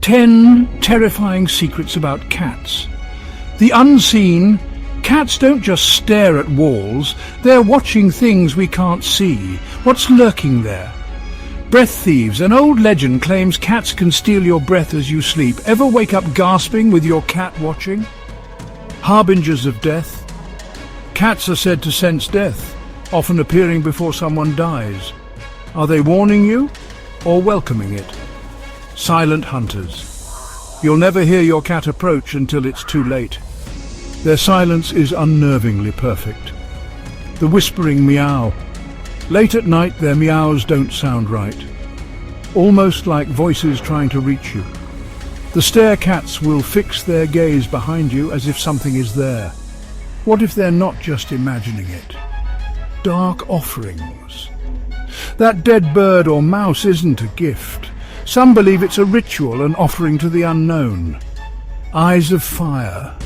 10 terrifying secrets about cats. The unseen. Cats don't just stare at walls, they're watching things we can't see. What's lurking there? Breath thieves. An old legend claims cats can steal your breath as you sleep. Ever wake up gasping with your cat watching? Harbingers of death. Cats are said to sense death, often appearing before someone dies. Are they warning you or welcoming it? Silent hunters. You'll never hear your cat approach until it's too late. Their silence is unnervingly perfect. The whispering meow. Late at night, their meows don't sound right. Almost like voices trying to reach you. The stare cats will fix their gaze behind you as if something is there. What if they're not just imagining it? Dark offerings. That dead bird or mouse isn't a gift. Some believe it's a ritual, an offering to the unknown. Eyes of fire.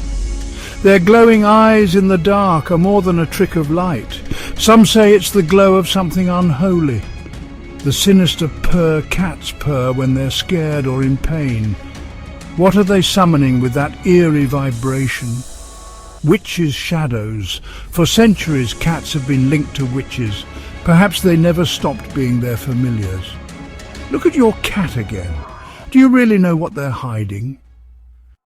Their glowing eyes in the dark are more than a trick of light. Some say it's the glow of something unholy. The sinister purr cats purr when they're scared or in pain. What are they summoning with that eerie vibration? Witches' shadows. For centuries cats have been linked to witches. Perhaps they never stopped being their familiars. Look at your cat again. Do you really know what they're hiding?